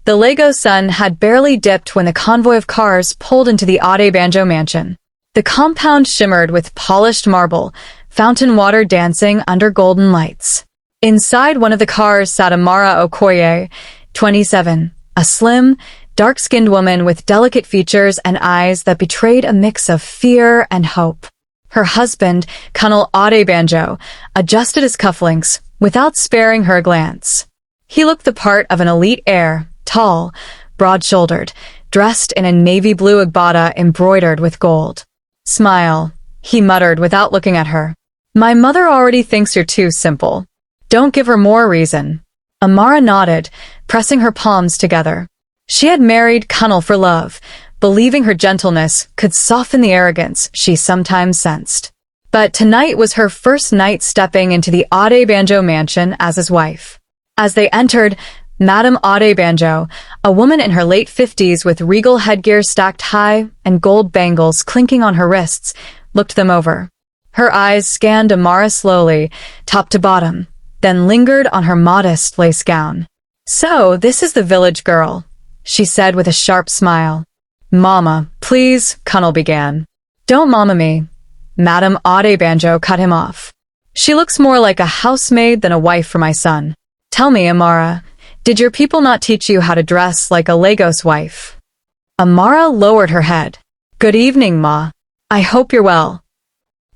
The Lego sun had barely dipped when the convoy of cars pulled into the Adebanjo mansion. The compound shimmered with polished marble, fountain water dancing under golden lights. Inside one of the cars sat Amara Okoye, 27, a slim, dark-skinned woman with delicate features and eyes that betrayed a mix of fear and hope. Her husband, Colonel Adebanjo, adjusted his cufflinks without sparing her a glance. He looked the part of an elite heir, tall, broad-shouldered, dressed in a navy blue agbada embroidered with gold. "Smile," he muttered without looking at her. "My mother already thinks you're too simple. Don't give her more reason." Amara nodded, pressing her palms together. She had married Colonel for love, believing her gentleness could soften the arrogance she sometimes sensed. But tonight was her first night stepping into the Adebanjo mansion as his wife. As they entered, Madame Adebanjo, a woman in her late 50s with regal headgear stacked high and gold bangles clinking on her wrists, looked them over. Her eyes scanned Amara slowly, top to bottom, then lingered on her modest lace gown. "So, this is the village girl," she said with a sharp smile. "Mama, please," Colonel began. "Don't mama me." Madame Adebanjo cut him off. "She looks more like a housemaid than a wife for my son. Tell me, Amara, did your people not teach you how to dress like a Lagos wife?" Amara lowered her head. "Good evening, Ma. I hope you're well."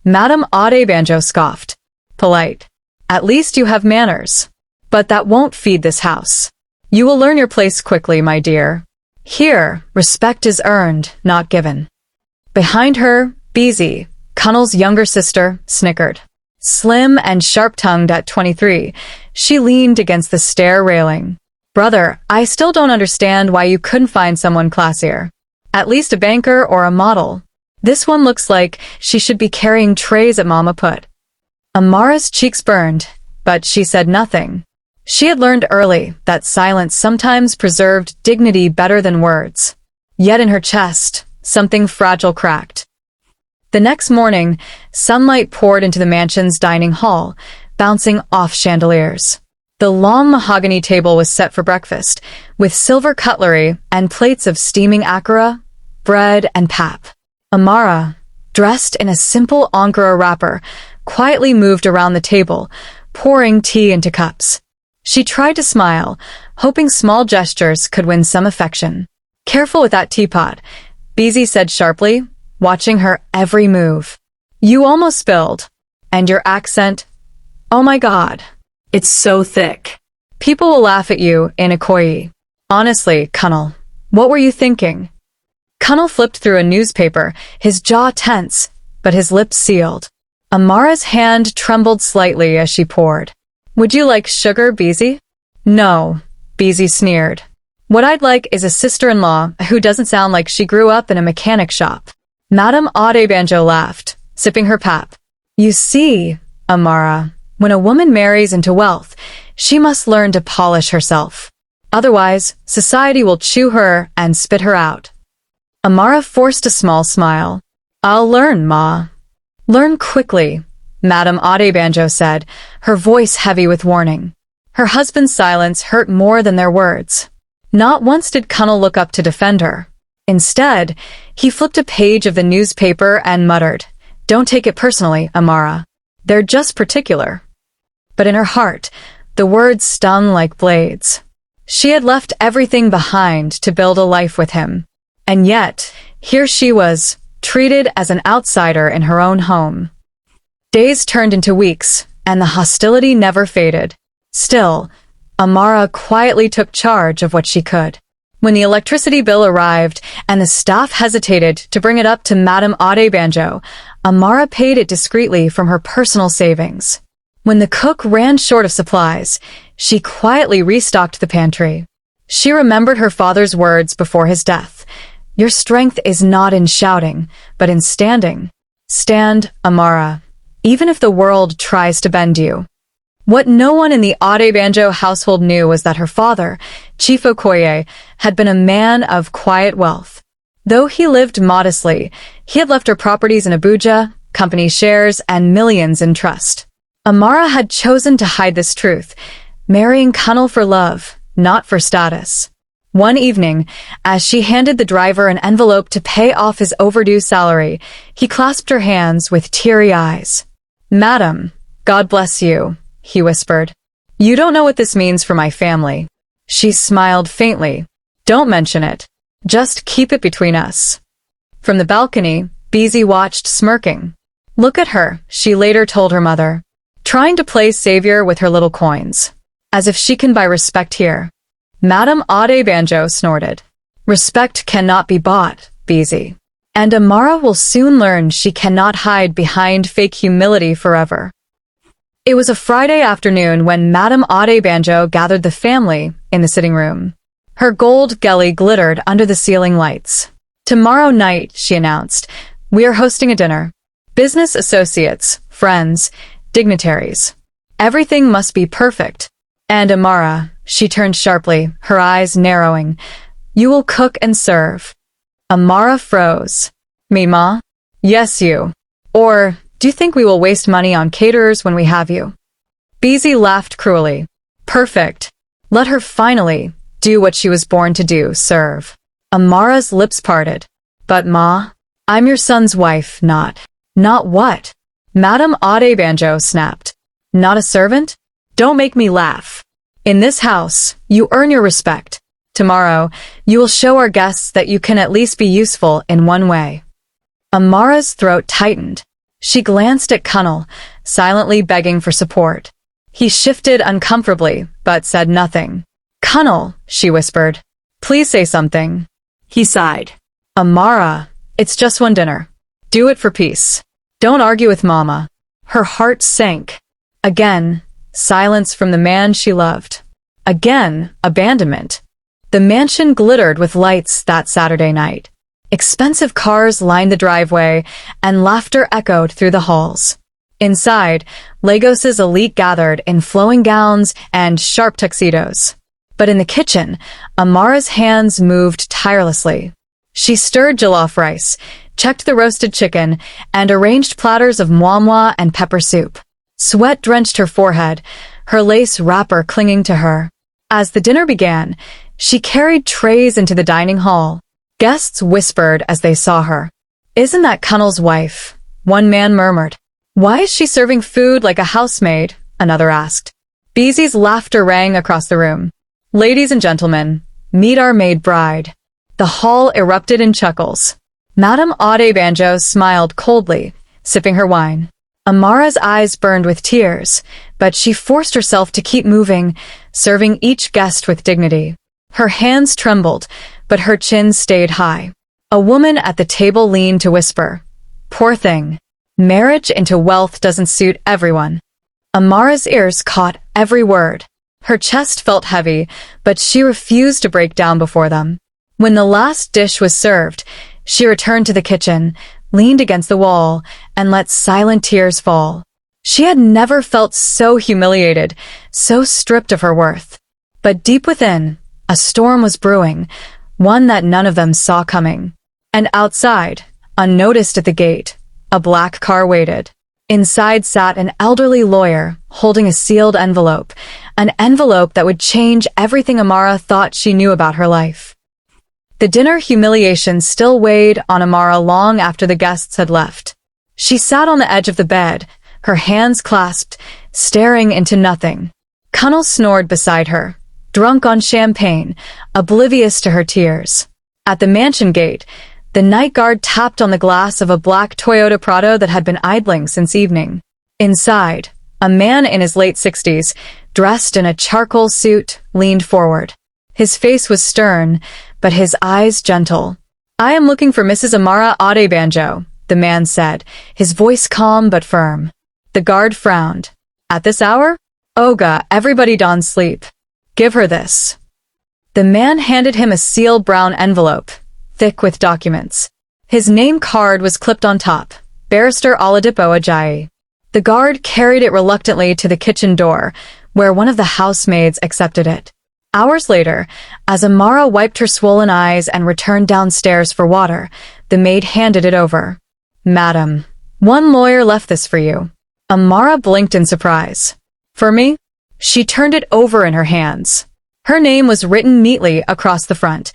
Madame Adebanjo scoffed. "Polite. At least you have manners. But that won't feed this house. You will learn your place quickly, my dear. Here, respect is earned, not given." Behind her, BZ, Colonel's younger sister, snickered. Slim and sharp-tongued at 23, she leaned against the stair railing. "Brother, I still don't understand why you couldn't find someone classier. At least a banker or a model. This one looks like she should be carrying trays at Mama Put." Amara's cheeks burned, but she said nothing. She had learned early that silence sometimes preserved dignity better than words. Yet in her chest, something fragile cracked. The next morning, sunlight poured into the mansion's dining hall, bouncing off chandeliers. The long mahogany table was set for breakfast, with silver cutlery and plates of steaming akara, bread, and pap. Amara, dressed in a simple Ankara wrapper, quietly moved around the table, pouring tea into cups. She tried to smile, hoping small gestures could win some affection. "Careful with that teapot," BZ said sharply, watching her every move. "You almost spilled. And your accent, oh my God, it's so thick. People will laugh at you in Ikoyi." "Honestly, Colonel, what were you thinking?" Colonel flipped through a newspaper, his jaw tense, but his lips sealed. Amara's hand trembled slightly as she poured. "Would you like sugar, BZ?" "No," BZ sneered. "What I'd like is a sister-in-law who doesn't sound like she grew up in a mechanic shop." Madame Adebanjo laughed, sipping her pap. "You see, Amara, when a woman marries into wealth, she must learn to polish herself. Otherwise, society will chew her and spit her out." Amara forced a small smile. "I'll learn, Ma." "Learn quickly," Madame Adebanjo said, her voice heavy with warning. Her husband's silence hurt more than their words. Not once did Colonel look up to defend her. Instead, he flipped a page of the newspaper and muttered, "Don't take it personally, Amara. They're just particular." But in her heart, the words stung like blades. She had left everything behind to build a life with him. And yet, here she was, treated as an outsider in her own home. Days turned into weeks, and the hostility never faded. Still, Amara quietly took charge of what she could. When the electricity bill arrived and the staff hesitated to bring it up to Madame Adebanjo, Amara paid it discreetly from her personal savings. When the cook ran short of supplies, she quietly restocked the pantry. She remembered her father's words before his death. "Your strength is not in shouting, but in standing. Stand, Amara, even if the world tries to bend you." What no one in the Adebanjo household knew was that her father, Chief Okoye, had been a man of quiet wealth. Though he lived modestly, he had left her properties in Abuja, company shares, and millions in trust. Amara had chosen to hide this truth, marrying Colonel for love, not for status. One evening, as she handed the driver an envelope to pay off his overdue salary, he clasped her hands with teary eyes. "Madam, God bless you," he whispered. "You don't know what this means for my family." She smiled faintly. "Don't mention it. Just keep it between us." From the balcony, BY watched, smirking. "Look at her," she later told her mother, "trying to play savior with her little coins. As if she can buy respect here." Madame Banjo snorted. "Respect cannot be bought, BY. And Amara will soon learn she cannot hide behind fake humility forever." It was a Friday afternoon when Madame Banjo gathered the family in the sitting room. Her gold gelly glittered under the ceiling lights. "Tomorrow night," she announced, "we are hosting a dinner. Business associates, friends, dignitaries. Everything must be perfect. And Amara," she turned sharply, her eyes narrowing, "you will cook and serve." Amara froze. "Me, ma?" "Yes, you. Or, do you think we will waste money on caterers when we have you?" BY laughed cruelly. "Perfect. Let her finally do what she was born to do, serve." Amara's lips parted. "But ma, I'm your son's wife, not..." "Not what?" Madame Banjo snapped. "Not a servant? Don't make me laugh. In this house, you earn your respect. Tomorrow, you will show our guests that you can at least be useful in one way." Amara's throat tightened. She glanced at Cunnel, silently begging for support. He shifted uncomfortably, but said nothing. "Cunnel," she whispered, "please say something." He sighed. "Amara, it's just one dinner. Do it for peace. Don't argue with Mama." Her heart sank. Again, silence from the man she loved. Again, abandonment. The mansion glittered with lights that Saturday night. Expensive cars lined the driveway, and laughter echoed through the halls. Inside, Lagos's elite gathered in flowing gowns and sharp tuxedos. But in the kitchen, Amara's hands moved tirelessly. She stirred jollof rice, checked the roasted chicken, and arranged platters of moi and pepper soup. Sweat drenched her forehead, her lace wrapper clinging to her. As the dinner began, she carried trays into the dining hall. Guests whispered as they saw her. "Isn't that Cunnel's wife?" one man murmured. "Why is she serving food like a housemaid?" another asked. BY's laughter rang across the room. "Ladies and gentlemen, meet our maid bride." The hall erupted in chuckles. Madame Banjo smiled coldly, sipping her wine. Amara's eyes burned with tears, but she forced herself to keep moving, serving each guest with dignity. Her hands trembled, but her chin stayed high. A woman at the table leaned to whisper, "Poor thing. Marriage into wealth doesn't suit everyone." Amara's ears caught every word. Her chest felt heavy, but she refused to break down before them. When the last dish was served, she returned to the kitchen, leaned against the wall, and let silent tears fall. She had never felt so humiliated, so stripped of her worth. But deep within, a storm was brewing, one that none of them saw coming. And outside, unnoticed at the gate, a black car waited. Inside sat an elderly lawyer, holding a sealed envelope, an envelope that would change everything Amara thought she knew about her life. The dinner humiliation still weighed on Amara long after the guests had left. She sat on the edge of the bed, her hands clasped, staring into nothing. Cunnel snored beside her, drunk on champagne, oblivious to her tears. At the mansion gate, the night guard tapped on the glass of a black Toyota Prado that had been idling since evening. Inside, a man in his late 60s, dressed in a charcoal suit, leaned forward. His face was stern, but his eyes gentle. "I am looking for Mrs. Amara Banjo," the man said, his voice calm but firm. The guard frowned. "At this hour? Oga, everybody dons sleep. Give her this." The man handed him a sealed brown envelope, thick with documents. His name card was clipped on top, Barrister Oladipo Ajayi. The guard carried it reluctantly to the kitchen door, where one of the housemaids accepted it. Hours later, as Amara wiped her swollen eyes and returned downstairs for water, the maid handed it over. "Madam, one lawyer left this for you." Amara blinked in surprise. "For me?" She turned it over in her hands. Her name was written neatly across the front.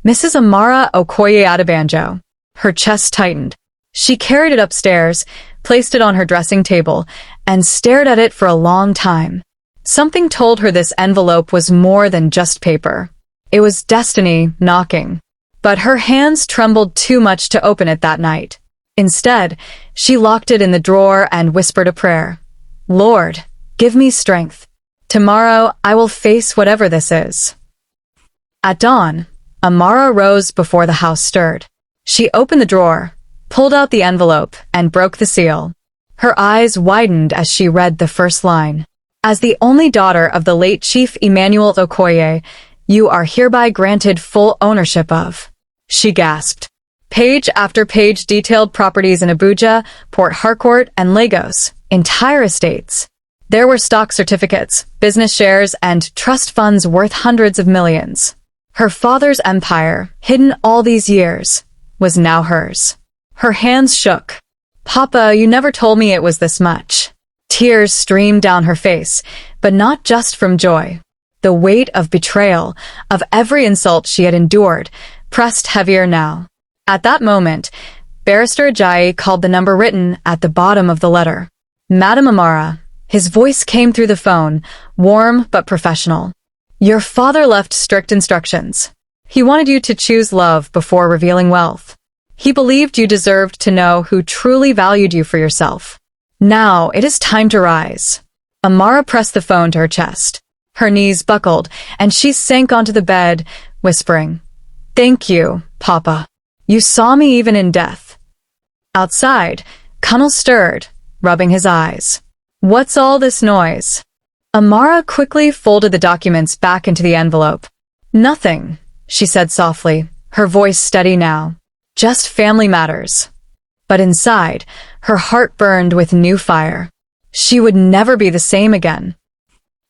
Mrs. Amara Okoye Adebanjo. Her chest tightened. She carried it upstairs, placed it on her dressing table, and stared at it for a long time. Something told her this envelope was more than just paper. It was destiny knocking. But her hands trembled too much to open it that night. Instead, she locked it in the drawer and whispered a prayer. Lord, give me strength. Tomorrow I will face whatever this is. At dawn, Amara rose before the house stirred. She opened the drawer, pulled out the envelope, and broke the seal. Her eyes widened as she read the first line. As the only daughter of the late Chief Emmanuel Okoye, you are hereby granted full ownership of. She gasped. Page after page detailed properties in Abuja, Port Harcourt, and Lagos, entire estates. There were stock certificates, business shares, and trust funds worth hundreds of millions. Her father's empire, hidden all these years, was now hers. Her hands shook. Papa, you never told me it was this much. Tears streamed down her face, but not just from joy. The weight of betrayal, of every insult she had endured, pressed heavier now. At that moment, Barrister Ajayi called the number written at the bottom of the letter. Madam Amara. His voice came through the phone, warm but professional. Your father left strict instructions. He wanted you to choose love before revealing wealth. He believed you deserved to know who truly valued you for yourself. Now it is time to rise. Amara pressed the phone to her chest. Her knees buckled, and she sank onto the bed, whispering, Thank you, Papa. You saw me even in death. Outside, Connell stirred, rubbing his eyes. What's all this noise? Amara quickly folded the documents back into the envelope. Nothing, she said softly, her voice steady now. Just family matters. But inside, her heart burned with new fire. She would never be the same again.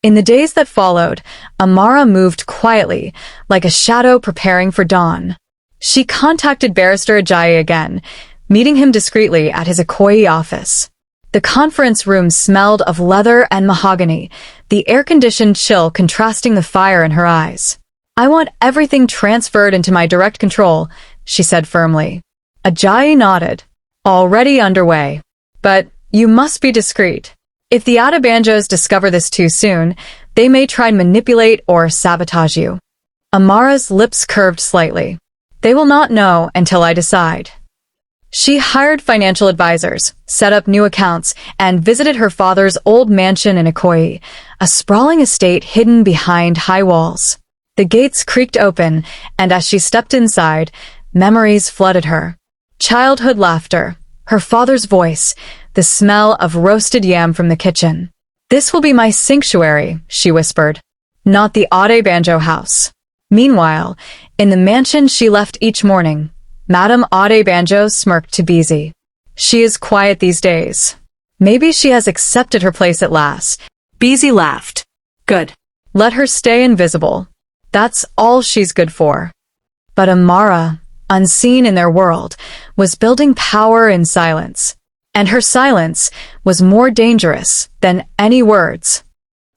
In the days that followed, Amara moved quietly, like a shadow preparing for dawn. She contacted Barrister Ajayi again, meeting him discreetly at his Ikoyi office. The conference room smelled of leather and mahogany, the air-conditioned chill contrasting the fire in her eyes. I want everything transferred into my direct control, she said firmly. Ajayi nodded. Already underway. But you must be discreet. If the Adebanjos discover this too soon, they may try and manipulate or sabotage you. Amara's lips curved slightly. They will not know until I decide. She hired financial advisors, set up new accounts, and visited her father's old mansion in Ikoyi, a sprawling estate hidden behind high walls. The gates creaked open, and as she stepped inside, memories flooded her. Childhood laughter, her father's voice, the smell of roasted yam from the kitchen. This will be my sanctuary, she whispered, not the Adebanjo house. Meanwhile, in the mansion she left each morning, Madame Adebanjo smirked to Busy. She is quiet these days. Maybe she has accepted her place at last. Busy laughed. Good. Let her stay invisible. That's all she's good for. But Amara, unseen in their world, was building power in silence. And her silence was more dangerous than any words.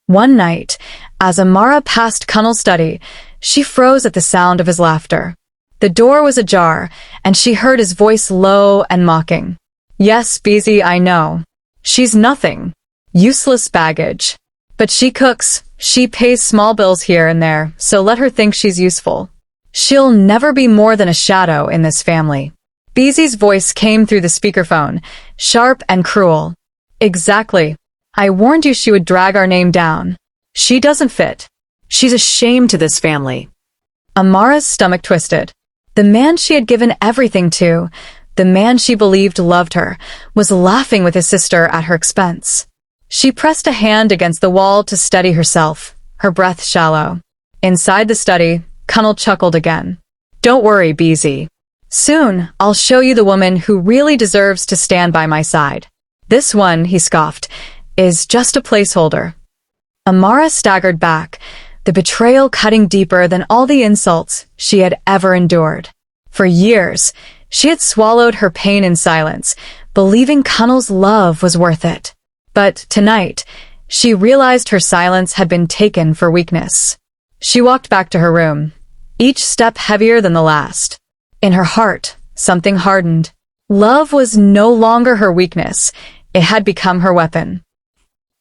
One night, as Amara passed Connell's study, she froze at the sound of his laughter. The door was ajar, and she heard his voice low and mocking. Yes, Busy, I know. She's nothing. Useless baggage. But she cooks, she pays small bills here and there, so let her think she's useful. She'll never be more than a shadow in this family. Busy's voice came through the speakerphone, sharp and cruel. Exactly. I warned you she would drag our name down. She doesn't fit. She's a shame to this family. Amara's stomach twisted. The man she had given everything to, the man she believed loved her, was laughing with his sister at her expense. She pressed a hand against the wall to steady herself, her breath shallow. Inside the study, Connell chuckled again. Don't worry, Busy. Soon, I'll show you the woman who really deserves to stand by my side. This one, he scoffed, is just a placeholder. Amara staggered back, the betrayal cutting deeper than all the insults she had ever endured. For years, she had swallowed her pain in silence, believing Connell's love was worth it. But tonight, she realized her silence had been taken for weakness. She walked back to her room, each step heavier than the last. In her heart, something hardened. Love was no longer her weakness. It had become her weapon.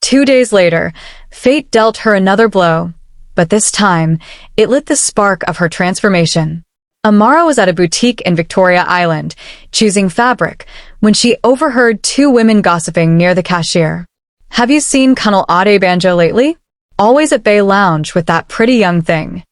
2 days later, fate dealt her another blow, but this time, it lit the spark of her transformation. Amara was at a boutique in Victoria Island, choosing fabric, when she overheard 2 women gossiping near the cashier. "Have you seen Colonel Ade Banjo lately? Always at Bay Lounge with that pretty young thing."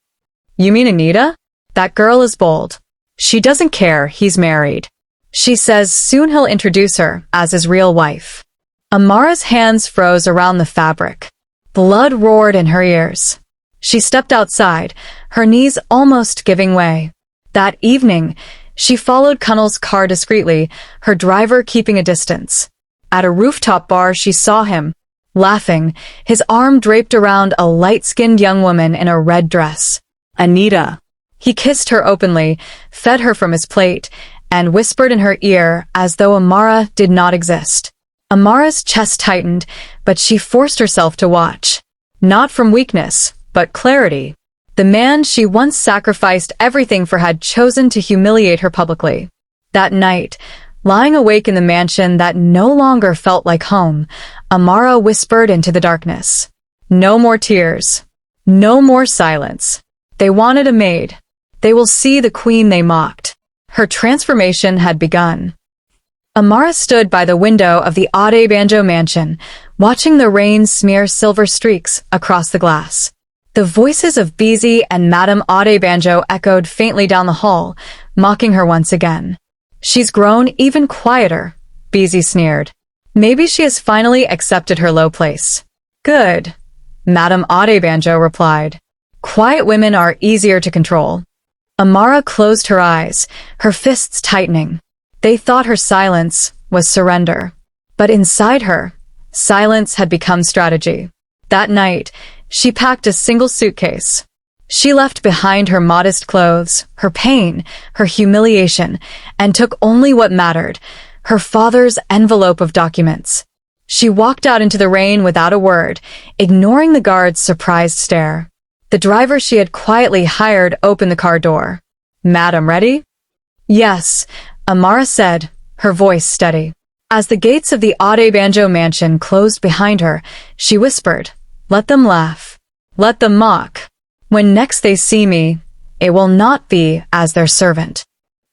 "You mean Anita? That girl is bold. She doesn't care he's married. She says soon he'll introduce her as his real wife." Amara's hands froze around the fabric. Blood roared in her ears. She stepped outside, her knees almost giving way. That evening, she followed Colonel's car discreetly, her driver keeping a distance. At a rooftop bar, she saw him, laughing, his arm draped around a light-skinned young woman in a red dress. "Anita." He kissed her openly, fed her from his plate, and whispered in her ear as though Amara did not exist. Amara's chest tightened, but she forced herself to watch. Not from weakness, but clarity. The man she once sacrificed everything for had chosen to humiliate her publicly. That night, lying awake in the mansion that no longer felt like home, Amara whispered into the darkness. No more tears. No more silence. They wanted a maid. They will see the queen they mocked. Her transformation had begun. Amara stood by the window of the Ade Banjo mansion, watching the rain smear silver streaks across the glass. The voices of BZ and Madame Ade Banjo echoed faintly down the hall, mocking her once again. "She's grown even quieter," BZ sneered. "Maybe she has finally accepted her low place." "Good," Madame Ade Banjo replied. "Quiet women are easier to control." Amara closed her eyes, her fists tightening. They thought her silence was surrender. But inside her, silence had become strategy. That night, she packed a single suitcase. She left behind her modest clothes, her pain, her humiliation, and took only what mattered, her father's envelope of documents. She walked out into the rain without a word, ignoring the guard's surprised stare. The driver she had quietly hired opened the car door. "Madam, ready?" "Yes," Amara said, her voice steady. As the gates of the Ade Banjo mansion closed behind her, she whispered, "Let them laugh. Let them mock. When next they see me, it will not be as their servant."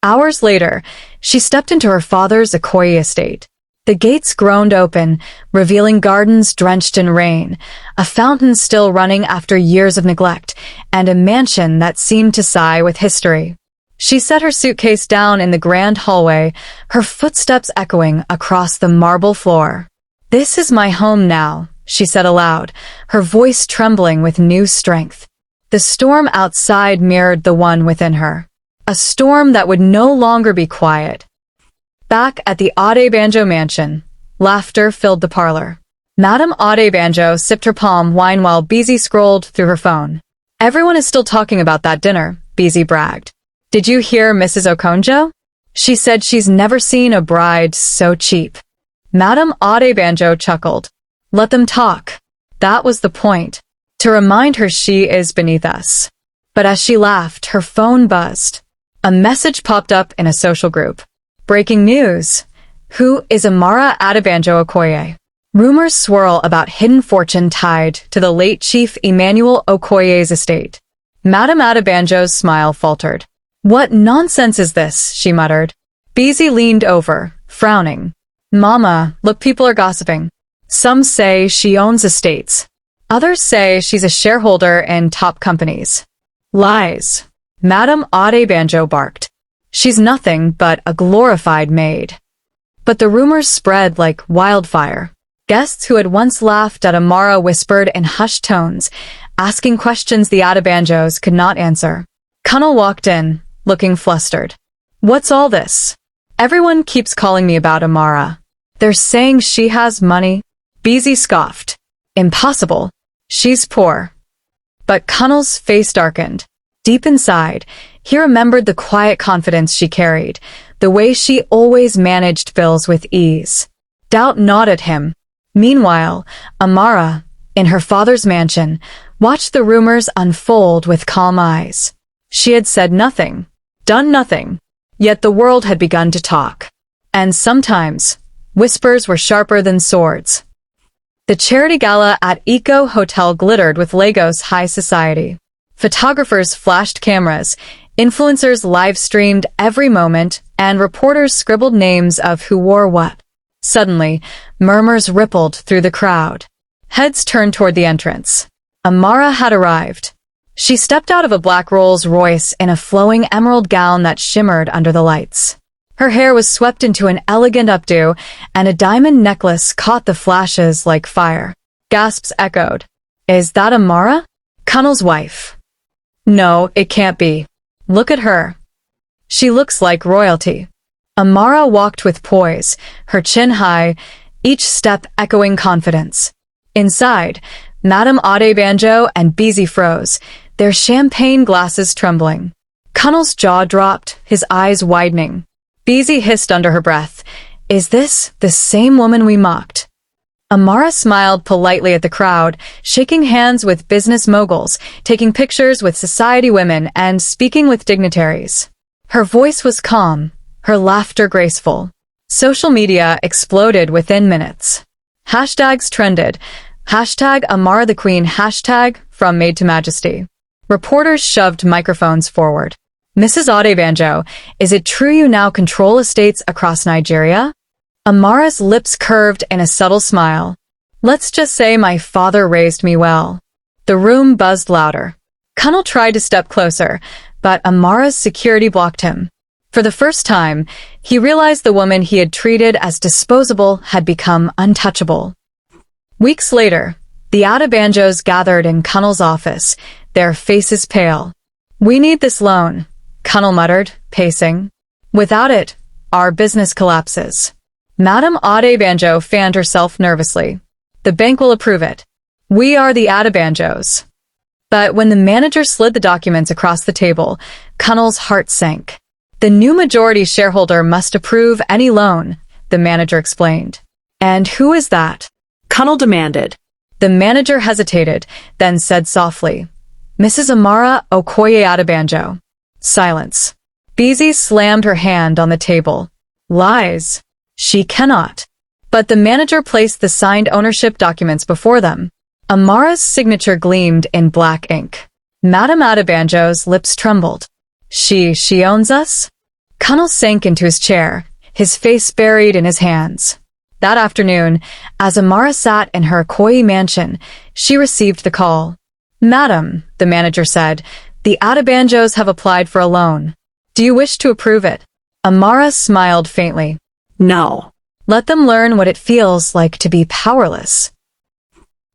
Hours later, she stepped into her father's Okoye estate. The gates groaned open, revealing gardens drenched in rain, a fountain still running after years of neglect, and a mansion that seemed to sigh with history. She set her suitcase down in the grand hallway, her footsteps echoing across the marble floor. "This is my home now," she said aloud, her voice trembling with new strength. The storm outside mirrored the one within her. A storm that would no longer be quiet. Back at the Ade Banjo mansion, laughter filled the parlor. Madame Ade Banjo sipped her palm wine while BZ scrolled through her phone. "Everyone is still talking about that dinner," BZ bragged. "Did you hear Mrs. Okonjo? She said she's never seen a bride so cheap." Madame Ade Banjo chuckled. "Let them talk. That was the point. To remind her she is beneath us." But as she laughed, her phone buzzed. A message popped up in a social group. "Breaking news. Who is Amara Ade Banjo Okoye?" Rumors swirl about hidden fortune tied to the late Chief Emmanuel Okoye's estate. Madame Ade Banjo's smile faltered. "What nonsense is this?" she muttered. BZ leaned over, frowning. "Mama, look, people are gossiping. Some say she owns estates. Others say she's a shareholder in top companies." "Lies," Madame Ade Banjo barked. "She's nothing but a glorified maid." But the rumors spread like wildfire. Guests who had once laughed at Amara whispered in hushed tones, asking questions the Ade Banjos could not answer. Colonel walked in, looking flustered. "What's all this? Everyone keeps calling me about Amara. They're saying she has money." BZ scoffed. "Impossible. She's poor." But Colonel's face darkened. Deep inside, he remembered the quiet confidence she carried, the way she always managed bills with ease. Doubt gnawed at him. Meanwhile, Amara, in her father's mansion, watched the rumors unfold with calm eyes. She had said nothing, done nothing, yet the world had begun to talk. And sometimes, whispers were sharper than swords. The charity gala at Eco Hotel glittered with Lagos high society. Photographers flashed cameras, influencers live-streamed every moment, and reporters scribbled names of who wore what. Suddenly, murmurs rippled through the crowd. Heads turned toward the entrance. Amara had arrived. She stepped out of a black Rolls-Royce in a flowing emerald gown that shimmered under the lights. Her hair was swept into an elegant updo, and a diamond necklace caught the flashes like fire. Gasps echoed. Is that Amara? Kunnal's wife. No, it can't be. Look at her. She looks like royalty. Amara walked with poise, her chin high, each step echoing confidence. Inside, Madame Adebanjo and BY froze, their champagne glasses trembling. Kunnal's jaw dropped, his eyes widening. BY hissed under her breath, "Is this the same woman we mocked?" Amara smiled politely at the crowd, shaking hands with business moguls, taking pictures with society women, and speaking with dignitaries. Her voice was calm, her laughter graceful. Social media exploded within minutes. Hashtags trended. Hashtag Amara the Queen, hashtag from Maid to Majesty. Reporters shoved microphones forward. Mrs. Adebanjo, is it true you now control estates across Nigeria? Amara's lips curved in a subtle smile. Let's just say my father raised me well. The room buzzed louder. Kunnal tried to step closer, but Amara's security blocked him. For the first time, he realized the woman he had treated as disposable had become untouchable. Weeks later, the Adebanjos gathered in Kunnal's office, their faces pale. We need this loan, Kunnal muttered, pacing. Without it, our business collapses. Madame Adebanjo fanned herself nervously. The bank will approve it. We are the Adebanjos. But when the manager slid the documents across the table, Kunnal's heart sank. The new majority shareholder must approve any loan, the manager explained. And who is that? Kunnal demanded. The manager hesitated, then said softly, Mrs. Amara Okoye Adebanjo. Silence. BY slammed her hand on the table. Lies. She cannot. But the manager placed the signed ownership documents before them. Amara's signature gleamed in black ink. Madame Adebanjo's lips trembled. She owns us? Kunnal sank into his chair, his face buried in his hands. That afternoon, as Amara sat in her Okoye mansion, she received the call. Madam, the manager said, the Adebanjos have applied for a loan. Do you wish to approve it? Amara smiled faintly. No. Let them learn what it feels like to be powerless.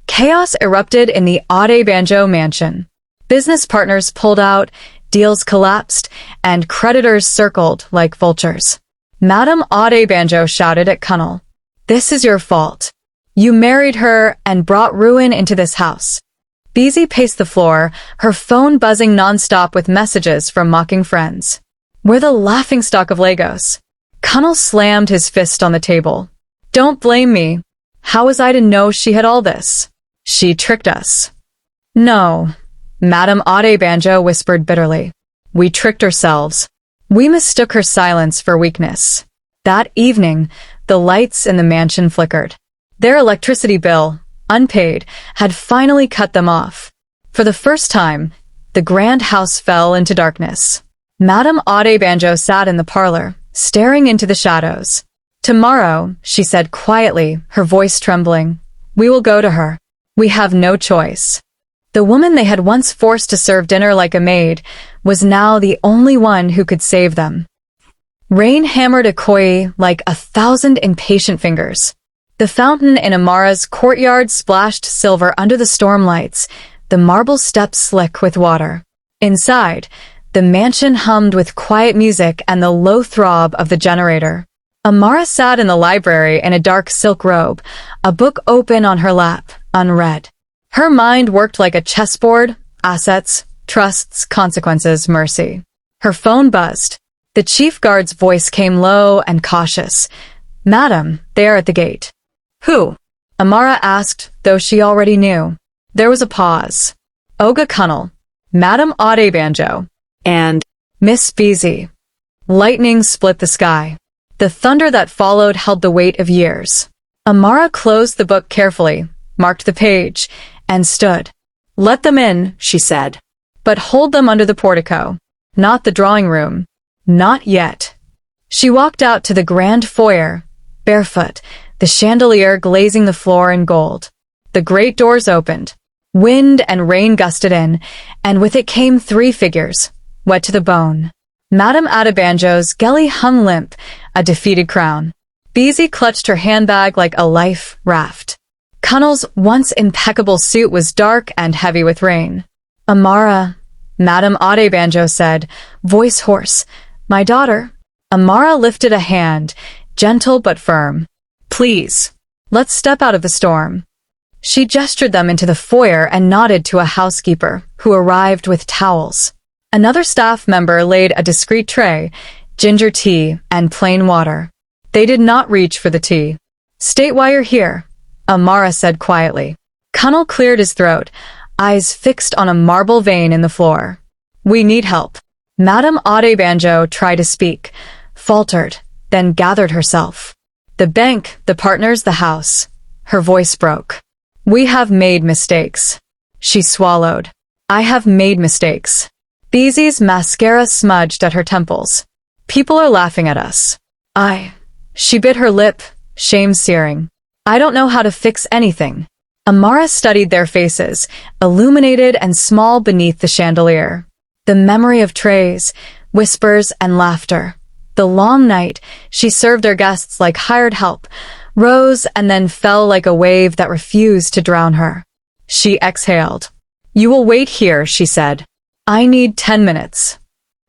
Chaos erupted in the Adebanjo mansion. Business partners pulled out, deals collapsed, and creditors circled like vultures. Madame Adebanjo shouted at Kunnal. This is your fault. You married her and brought ruin into this house. BY paced the floor, her phone buzzing nonstop with messages from mocking friends. We're the laughingstock of Lagos. Kunnal slammed his fist on the table. Don't blame me. How was I to know she had all this? She tricked us. No, Madame Adebanjo whispered bitterly. We tricked ourselves. We mistook her silence for weakness. That evening, the lights in the mansion flickered. Their electricity bill, unpaid, had finally cut them off. For the first time, the grand house fell into darkness. Madame Adebanjo sat in the parlor, staring into the shadows. Tomorrow, she said quietly, her voice trembling, we will go to her. We have no choice. The woman they had once forced to serve dinner like a maid was now the only one who could save them. Rain hammered Okoye like 1,000 impatient fingers. The fountain in Amara's courtyard splashed silver under the storm lights, the marble steps slick with water. Inside, the mansion hummed with quiet music and the low throb of the generator. Amara sat in the library in a dark silk robe, a book open on her lap, unread. Her mind worked like a chessboard: assets, trusts, consequences, mercy. Her phone buzzed. The chief guard's voice came low and cautious. Madam, they are at the gate. Who? Amara asked, though she already knew. There was a pause. Oga Cunnel, Madam Ade Banjo, and Miss Beezy. Lightning split the sky. The thunder that followed held the weight of years. Amara closed the book carefully, marked the page, and stood. "Let them in," she said. "But hold them under the portico. Not the drawing room. Not yet." She walked out to the grand foyer, barefoot, the chandelier glazing the floor in gold. The great doors opened. Wind and rain gusted in, and with it came three figures, wet to the bone. Madame Adabanjo's galley hung limp, a defeated crown. Beezy clutched her handbag like a life raft. Cunnel's once impeccable suit was dark and heavy with rain. "Amara," Madame Adebanjo said, voice hoarse. "My daughter." Amara lifted a hand, gentle but firm. "Please, let's step out of the storm." She gestured them into the foyer and nodded to a housekeeper, who arrived with towels. Another staff member laid a discreet tray, ginger tea, and plain water. They did not reach for the tea. "State why you're here," Amara said quietly. Cunnel cleared his throat, eyes fixed on a marble vein in the floor. "We need help." Madame Adebanjo tried to speak, faltered, then gathered herself. "The bank, the partners, the house." Her voice broke. "We have made mistakes." She swallowed. "I have made mistakes." Beezy's mascara smudged at her temples. "People are laughing at us." She bit her lip, shame searing. "I don't know how to fix anything." Amara studied their faces, illuminated and small beneath the chandelier. The memory of trays, whispers, and laughter. The long night, she served their guests like hired help, rose and then fell like a wave that refused to drown her. She exhaled. "You will wait here," she said. "I need 10 minutes."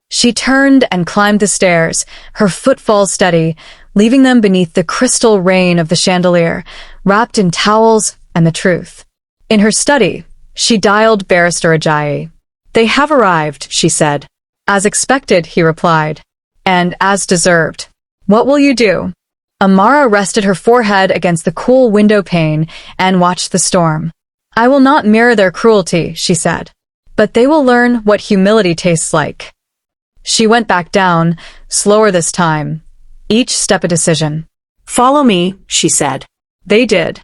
She turned and climbed the stairs, her footfalls steady, leaving them beneath the crystal rain of the chandelier, wrapped in towels and the truth. In her study, she dialed Barrister Ajayi. "They have arrived," she said. "As expected," he replied. "And as deserved. What will you do?" Amara rested her forehead against the cool window pane and watched the storm. "I will not mirror their cruelty," she said. "But they will learn what humility tastes like." She went back down, slower this time, each step a decision. "Follow me," she said. They did.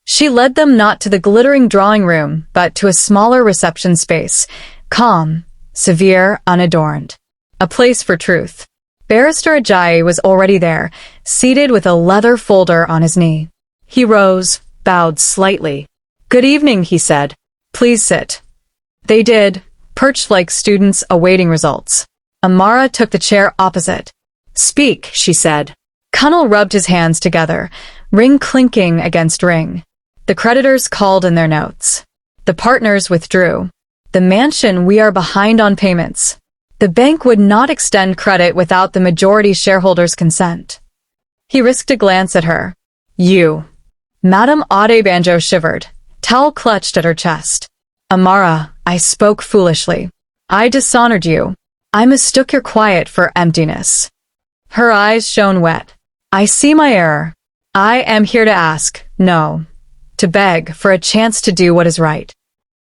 She led them not to the glittering drawing room, but to a smaller reception space, calm, severe, unadorned. A place for truth. Barrister Ajayi was already there, seated with a leather folder on his knee. He rose, bowed slightly. "Good evening," he said. "Please sit." They did, perched like students awaiting results. Amara took the chair opposite. "Speak," she said. Cunnel rubbed his hands together, ring clinking against ring. The creditors called in their notes. The partners withdrew. The mansion, we are behind on payments. The bank would not extend credit without the majority shareholders' consent. He risked a glance at her. "You." Madame Adebanjo shivered, towel clutched at her chest. "Amara, I spoke foolishly. I dishonored you. I mistook your quiet for emptiness." Her eyes shone wet. "I see my error. I am here to ask, no, to beg for a chance to do what is right."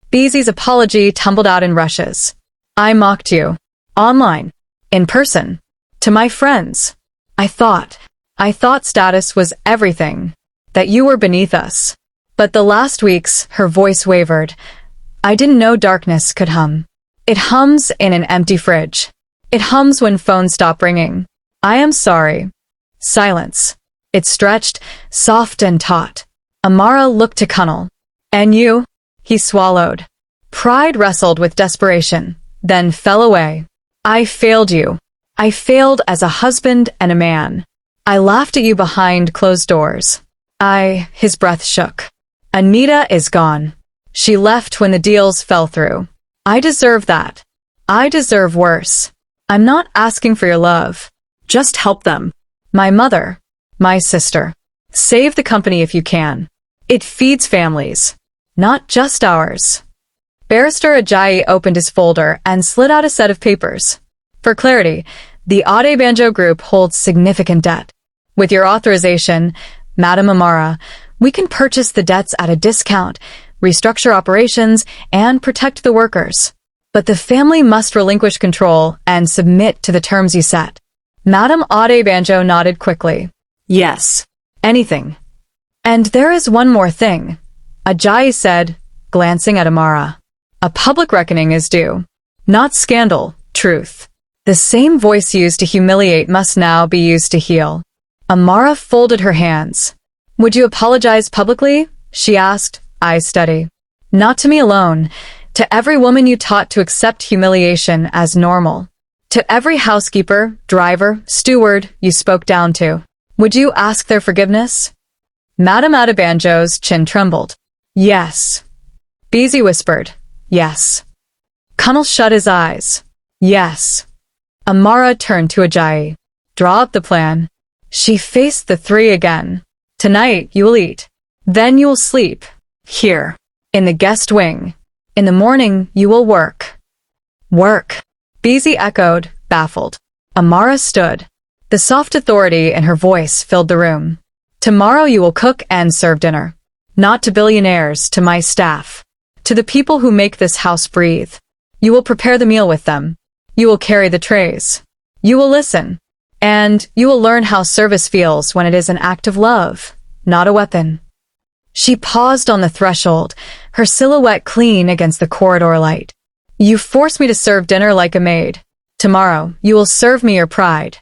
Beezy's apology tumbled out in rushes. "I mocked you. Online. In person. To my friends. I thought status was everything. That you were beneath us. But the last weeks," her voice wavered, "I didn't know darkness could hum. It hums in an empty fridge. It hums when phones stop ringing. I am sorry." Silence. It stretched, soft and taut. Amara looked to Cunnel. "And you?" He swallowed. Pride wrestled with desperation, then fell away. "I failed you. I failed as a husband and a man. I laughed at you behind closed doors. His breath shook. "Anita is gone. She left when the deals fell through. I deserve that. I deserve worse. I'm not asking for your love. Just help them. My mother. My sister. Save the company if you can. It feeds families. Not just ours." Barrister Ajayi opened his folder and slid out a set of papers. "For clarity, the Adebanjo Group holds significant debt. With your authorization, Madame Amara, we can purchase the debts at a discount, restructure operations, and protect the workers. But the family must relinquish control and submit to the terms you set. Madame Adebanjo nodded quickly. Yes. Anything. And there is one more thing, Ajayi said, glancing at Amara. A public reckoning is due. Not scandal, truth. The same voice used to humiliate must now be used to heal. Amara folded her hands. Would you apologize publicly? She asked, eyes steady. Not to me alone. To every woman you taught to accept humiliation as normal. To every housekeeper, driver, steward you spoke down to. Would you ask their forgiveness? Madame Adebanjo's chin trembled. Yes. Beezy whispered. Yes. Cunnel shut his eyes. Yes. Amara turned to Ajayi. Draw up the plan. She faced the three again. Tonight you will eat. Then you will sleep. Here. In the guest wing. In the morning you will work. Work. Beezy echoed, baffled. Amara stood. The soft authority in her voice filled the room. Tomorrow you will cook and serve dinner. Not to billionaires, to my staff. To the people who make this house breathe. You will prepare the meal with them. You will carry the trays. You will listen. And you will learn how service feels when it is an act of love, not a weapon. She paused on the threshold, her silhouette clean against the corridor light. You force me to serve dinner like a maid. Tomorrow, you will serve me your pride.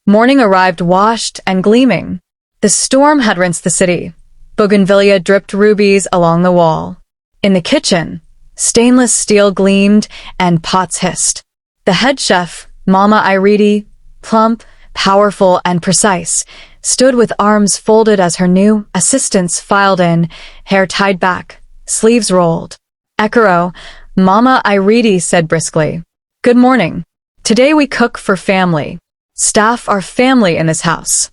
Morning arrived washed and gleaming. The storm had rinsed the city. Bougainvillea dripped rubies along the wall. In the kitchen, stainless steel gleamed and pots hissed. The head chef, Mama Iridi, plump, powerful, and precise, stood with arms folded as her new assistants filed in, hair tied back, sleeves rolled. Ekaro, Mama Iridi said briskly, Good morning. Today we cook for family. Staff are family in this house.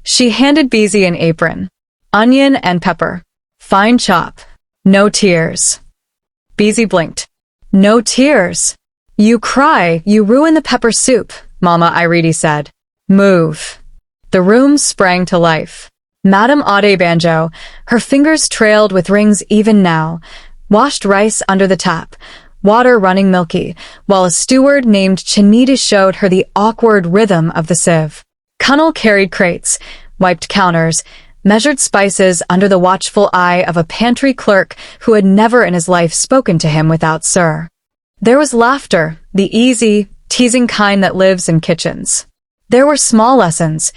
She handed Beezy an apron. Onion and pepper. Fine chop. No tears. Beezy blinked. No tears. You cry, you ruin the pepper soup, Mama Iridi said. Move. The room sprang to life. Madame Adebanjo, her fingers trailed with rings even now, washed rice under the tap, water running milky, while a steward named Chinita showed her the awkward rhythm of the sieve. Cunnel carried crates, wiped counters, measured spices under the watchful eye of a pantry clerk who had never in his life spoken to him without sir. There was laughter, the easy, teasing kind that lives in kitchens. There were small lessons,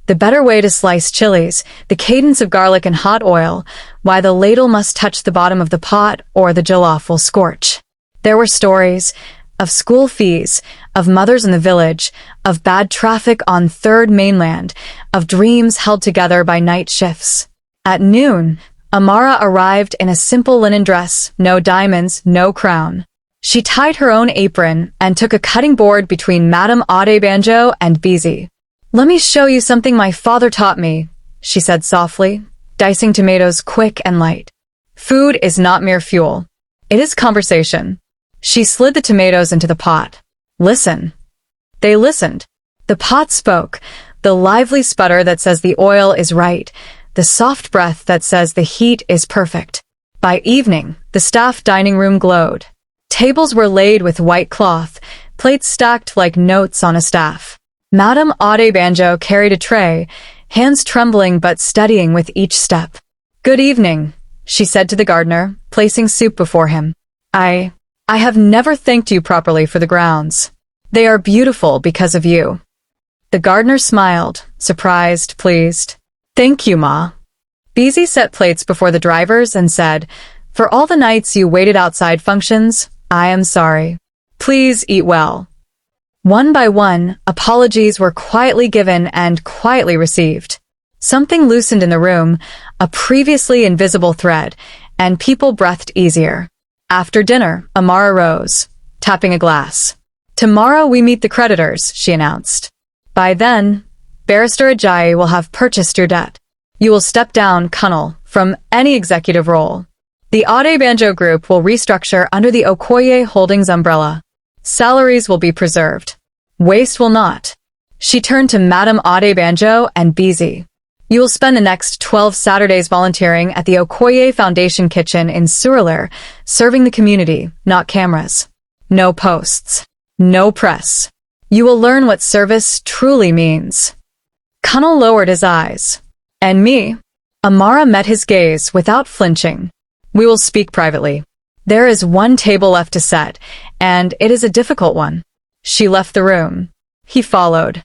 the better way to slice chilies, the cadence of garlic and hot oil, why the ladle must touch the bottom of the pot or the jollof will scorch. There were stories of school fees, of mothers in the village, of bad traffic on Third Mainland, of dreams held together by night shifts. At noon, Amara arrived in a simple linen dress, no diamonds, no crown. She tied her own apron and took a cutting board between Madame Adebanjo and Beezy. Let me show you something my father taught me, she said softly, dicing tomatoes quick and light. Food is not mere fuel. It is conversation. She slid the tomatoes into the pot. Listen. They listened. The pot spoke, the lively sputter that says the oil is right, the soft breath that says the heat is perfect. By evening, the staff dining room glowed. Tables were laid with white cloth, plates stacked like notes on a staff. Madame Adebanjo carried a tray, hands trembling but steadying with each step. Good evening, she said to the gardener, placing soup before him. I have never thanked you properly for the grounds. They are beautiful because of you. The gardener smiled, surprised, pleased. Thank you, Ma. Beezy set plates before the drivers and said, For all the nights you waited outside functions, I am sorry. Please eat well. One by one, apologies were quietly given and quietly received. Something loosened in the room, a previously invisible thread, and people breathed easier. After dinner, Amara rose, tapping a glass. Tomorrow we meet the creditors, she announced. By then, Barrister Ajayi will have purchased your debt. You will step down, Cunnel, from any executive role. The Adebanjo Group will restructure under the Okoye Holdings umbrella. Salaries will be preserved. Waste will not. She turned to Madame Adebanjo and Beezy. You will spend the next 12 Saturdays volunteering at the Okoye Foundation kitchen in Surulere, serving the community, not cameras. No posts. No press. You will learn what service truly means. Connell lowered his eyes. And me? Amara met his gaze without flinching. We will speak privately. There is one table left to set, and it is a difficult one. She left the room. He followed.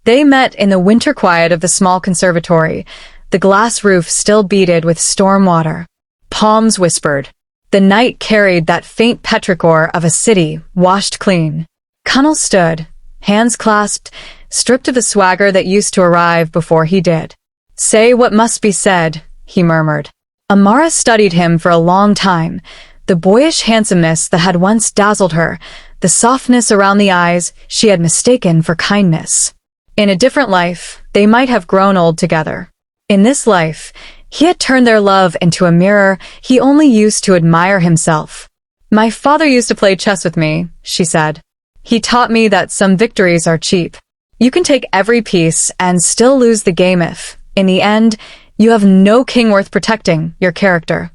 They met in the winter quiet of the small conservatory, the glass roof still beaded with storm water. Palms whispered. The night carried that faint petrichor of a city washed clean. Connell stood, hands clasped, stripped of the swagger that used to arrive before he did. Say what must be said, he murmured. Amara studied him for a long time, the boyish handsomeness that had once dazzled her, the softness around the eyes she had mistaken for kindness. In a different life, they might have grown old together. In this life, he had turned their love into a mirror he only used to admire himself. My father used to play chess with me, she said. He taught me that some victories are cheap. You can take every piece and still lose the game if, in the end, you have no king worth protecting, your character.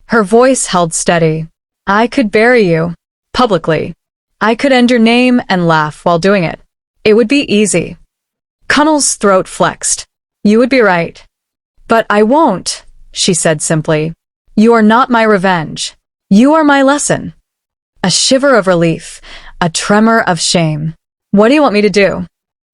Her voice held steady. I could bury you, publicly. I could end your name and laugh while doing it. It would be easy. Connell's throat flexed. You would be right. But I won't, she said simply. You are not my revenge. You are my lesson. A shiver of relief, a tremor of shame. What do you want me to do?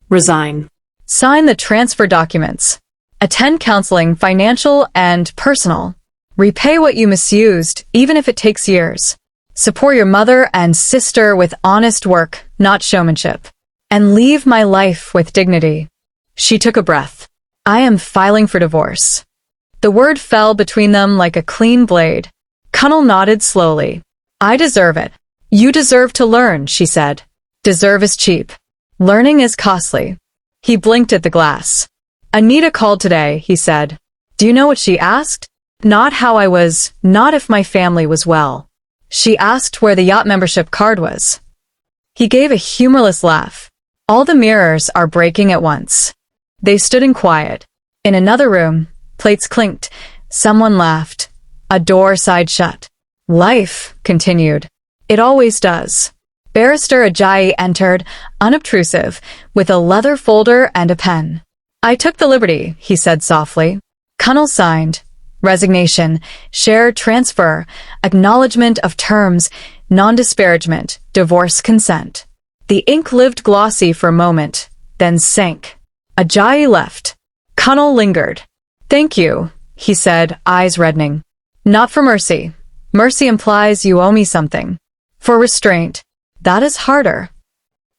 Resign. Sign the transfer documents. Attend counseling, financial and personal. Repay what you misused, even if it takes years. Support your mother and sister with honest work, not showmanship. And leave my life with dignity. She took a breath. I am filing for divorce. The word fell between them like a clean blade. Connell nodded slowly. I deserve it. You deserve to learn, she said. Deserve is cheap. Learning is costly. He blinked at the glass. Anita called today, he said. Do you know what she asked? Not how I was, not if my family was well. She asked where the yacht membership card was. He gave a humorless laugh. All the mirrors are breaking at once. They stood in quiet. In another room, plates clinked. Someone laughed. A door sighed shut. Life continued. It always does. Barrister Ajayi entered, unobtrusive, with a leather folder and a pen. I took the liberty, he said softly. Connell signed. Resignation, share transfer, acknowledgement of terms, non-disparagement, divorce consent. The ink lived glossy for a moment, then sank. Ajayi left. Connell lingered. Thank you, he said, eyes reddening. Not for mercy. Mercy implies you owe me something. For restraint. That is harder.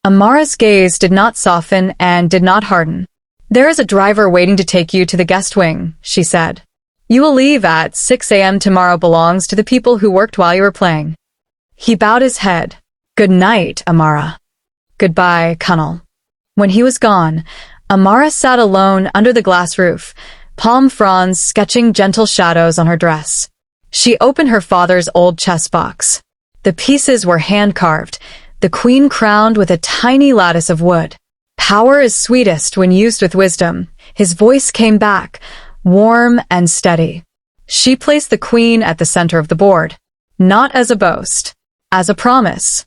Amara's gaze did not soften and did not harden. There is a driver waiting to take you to the guest wing, she said. You will leave at 6 a.m. tomorrow belongs to the people who worked while you were playing. He bowed his head. Good night, Amara. Goodbye, Connell. When he was gone, Amara sat alone under the glass roof, palm fronds sketching gentle shadows on her dress. She opened her father's old chess box. The pieces were hand-carved, the queen crowned with a tiny lattice of wood. Power is sweetest when used with wisdom. His voice came back, warm and steady. She placed the queen at the center of the board. Not as a boast, as a promise.